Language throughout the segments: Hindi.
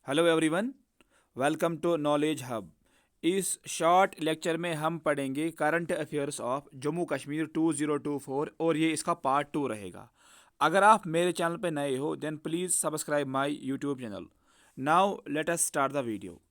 Hello everyone, welcome to knowledge hub. इस शॉर्ट लेक्चर में हम पढ़ेंगे current affairs of Jammu Kashmir 2024 और ये इसका पार्ट 2 रहेगा। अगर आप मेरे चैनल पे नए हो then please subscribe my YouTube channel. Now let us start the video.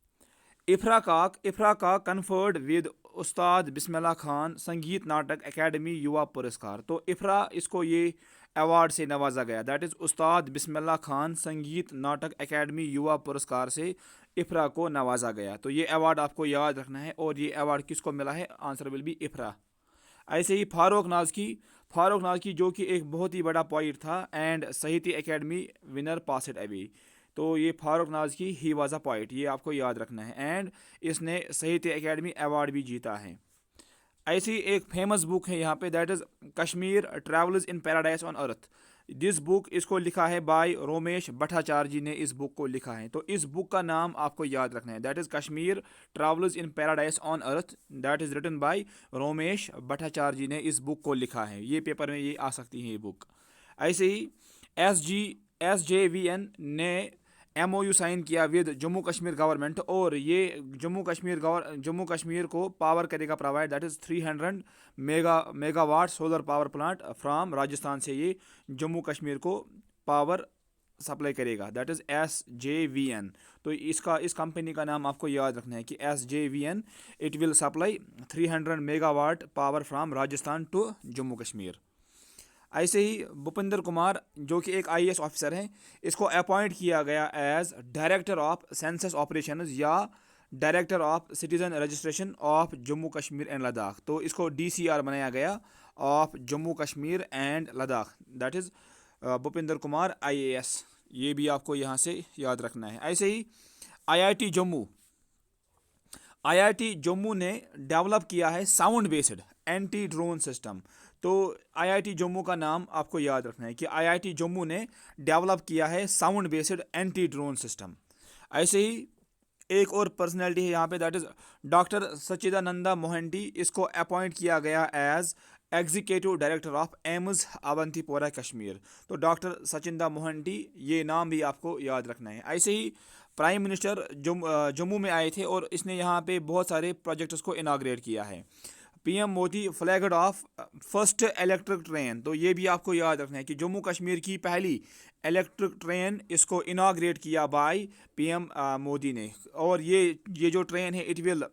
Ifra Kak conferred with उस्ताद बिस्मिल्लाह खान संगीत नाटक एकेडमी युवा पुरस्कार। तो इफ्रा इसको ये अवार्ड से नवाजा गया, दैट इज़ उस्ताद बिस्मिल्लाह खान संगीत नाटक एकेडमी युवा पुरस्कार से इफ्रा को नवाजा गया। तो ये अवार्ड आपको याद रखना है। और ये अवार्ड किसको मिला है? Answer will be इफ्रा। ऐसे ही फारूक नाज़ की जो कि एक बहुत ही बड़ा पोइट था एंड साहित्य एकेडमी विनर पासिड अवे। तो ये फारूक नाज़ की ही वाज अ पोइट, ये आपको याद रखना है। एंड इसने साहित्य एकेडमी अवार्ड भी जीता है। ऐसी एक फेमस बुक है यहाँ पे, that is Kashmir travels in paradise on earth. This book इसको लिखा है बाय रोमेश भट्टाचार्य जी ने इस बुक को लिखा है। तो इस बुक का नाम आपको याद रखना है, that is Kashmir travels in paradise on earth, that is written by Romesh Bhattacharya ji ने इस बुक को लिखा है। ये पेपर में ये आ सकती है ये बुक। ऐसे ही SJVN ने MOU साइन किया विद जम्मू कश्मीर गवर्नमेंट, और ये जम्मू कश्मीर को पावर करेगा provide, that is 300 megawatt solar power plant from Rajasthan से ये जम्मू कश्मीर को पावर सप्लाई करेगा, दैट इज़ SJVN। तो इस कंपनी का नाम आपको याद रखना है कि SJVN it will supply 300 megawatt power from Rajasthan to Jammu Kashmir. ऐसे ही भूपिंदर कुमार जो कि एक IAS ऑफिसर हैं, इसको अपॉइंट किया गया as director of census operations या director of citizen registration of Jammu Kashmir and Ladakh. तो इसको DCR बनाया गया of Jammu Kashmir and Ladakh, that is Bhupinder Kumar IAS। ये भी आपको यहाँ से याद रखना है। ऐसे ही IIT जम्मू ने डेवलप किया है sound based anti drone system. तो IIT जम्मू का नाम आपको याद रखना है कि IIT जम्मू ने डेवलप किया है sound based anti drone system. ऐसे ही एक और पर्सनैलिटी है यहाँ पे, that is doctor Sachchidananda Mohanty. इसको अपॉइंट किया गया as executive director of AIIMS Awantipora Kashmir. तो डॉक्टर सचिंदा मोहंती, ये नाम भी आपको याद रखना है। ऐसे ही प्राइम मिनिस्टर जम्मू में आए थे और इसने यहाँ पे बहुत सारे प्रोजेक्ट्स को इनाग्रेट किया है। PM Modi flagged off first electric train. तो ये भी आपको याद रखना है कि जम्मू कश्मीर की पहली इलेक्ट्रिक ट्रेन इसको इनाग्रेट किया बाय PM मोदी ने। और ये जो ट्रेन है it will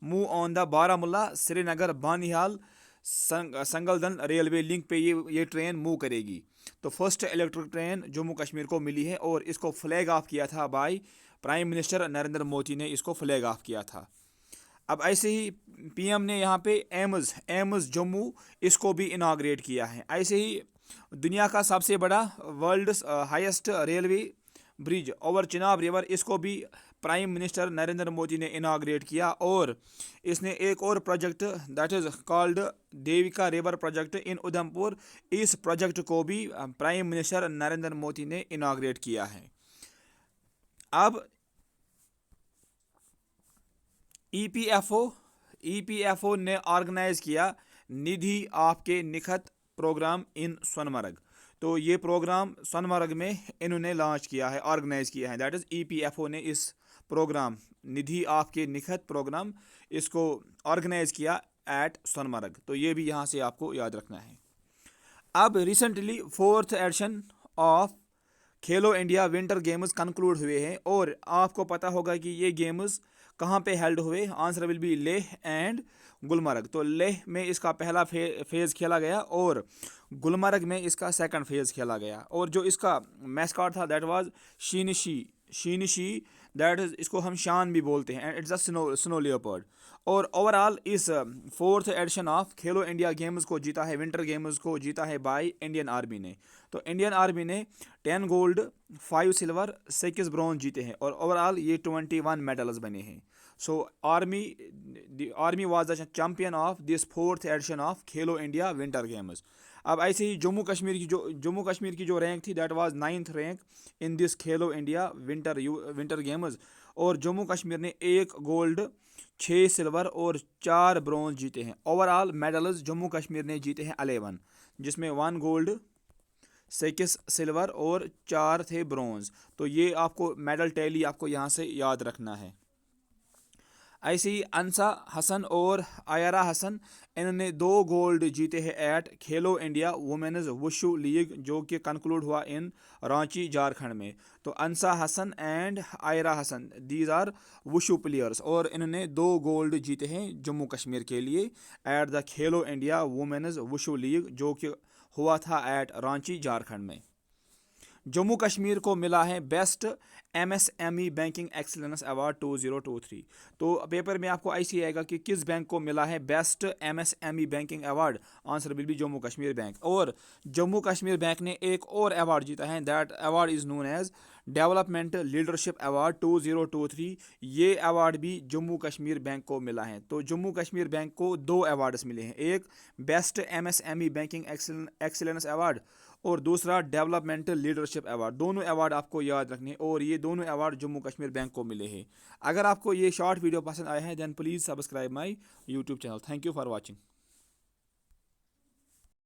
move on the Baramulla Srinagar Banihal Sangaldan railway link पे ये ट्रेन मूव करेगी। तो first electric train Jammu Kashmir को मिली है और इसको फ्लैग ऑफ किया था by prime minister Narendra Modi ने इसको फ्लैग ऑफ किया था। अब ऐसे ही PM ने यहाँ पे एम्स जम्मू इसको भी इनाग्रेट किया है। ऐसे ही दुनिया का सबसे बड़ा world highest railway bridge over Chenab river, इसको भी प्राइम मिनिस्टर नरेंद्र मोदी ने इनाग्रेट किया। और इसने एक और project that is called Devika river project in Udhampur, इस प्रोजेक्ट को भी प्राइम मिनिस्टर नरेंद्र मोदी ने इनाग्रेट किया है। अब EPFO ने ऑर्गेनाइज किया निधि आपके निखत प्रोग्राम इन सोनमर्ग। तो ये प्रोग्राम सोनमर्ग में इन्होंने लॉन्च किया है, ऑर्गेनाइज किया है, दैट इज़ EPFO ने इस प्रोग्राम निधि आपके निखत प्रोग्राम इसको ऑर्गेनाइज किया एट सोनमर्ग। तो ये भी यहाँ से आपको याद रखना है। अब recently 4th edition of Khelo India winter games conclude हुए हैं और आपको पता होगा कि ये गेम्स कहाँ पे हेल्ड हुए। Answer will be Leh and Gulmarg. तो लेह में इसका पहला फेज़ खेला गया और गुलमर्ग में इसका सेकंड फेज़ खेला गया। और जो इसका मैस्कॉट था दैट वाज शीनिशी, दैट इज़ इसको हम शान भी बोलते हैं and it's a snow leopard. और ओवरऑल इस 4th edition of Khelo India games को जीता है, विंटर गेम्स को जीता है बाय इंडियन आर्मी ने। तो इंडियन आर्मी ने 10 गोल्ड 5 सिल्वर 6 ब्रॉन्ज जीते हैं और ओवरऑल ये 21 मेडल्स बने हैं। So army was the champion of this 4th edition of Khelo India winter games. अब ऐसे ही जम्मू कश्मीर की जो रैंक थी that was 9th rank in this Khelo India winter games. और जम्मू कश्मीर ने 1 गोल्ड 6 सिल्वर और 4 ब्रॉन्ज जीते हैं। ओवरऑल मेडल्स जम्मू कश्मीर ने जीते हैं 11, जिसमें 1 गोल्ड 6 सिल्वर और 4 थे ब्रॉन्ज। तो ये आपको मेडल टैली आपको यहाँ से याद रखना है। ऐसे ही अंसा हसन और आयरा हसन, इन्होंने 2 गोल्ड जीते हैं एट खेलो इंडिया वुमेन्स वुशु लीग, जो कि कंक्लूड हुआ इन रांची झारखंड में। तो Ansa Hasan and Ayra Hasan, these are wushu players, और इन्होंने 2 गोल्ड जीते हैं जम्मू कश्मीर के लिए at the Khelo India women's wushu league, जो कि हुआ था एट रांची झारखंड में। जम्मू कश्मीर को मिला है best MSME banking excellence award 2023। तो पेपर में आपको ऐसे आएगा कि किस बैंक को मिला है best MSME banking award, answer will be Jammu Kashmir bank. और जम्मू कश्मीर बैंक ने एक और अवार्ड जीता है, that award is known as development leadership award 2023। ये अवार्ड भी जम्मू कश्मीर बैंक को मिला है। तो जम्मू कश्मीर बैंक को 2 अवार्ड्स मिले हैं, एक best MSME banking excellence award और दूसरा डेवलपमेंटल लीडरशिप अवार्ड। दोनों अवार्ड आपको याद रखने, और ये दोनों अवार्ड जम्मू कश्मीर बैंक को मिले हैं। अगर आपको ये शॉर्ट वीडियो पसंद आया है then please subscribe my YouTube channel. Thank you for watching.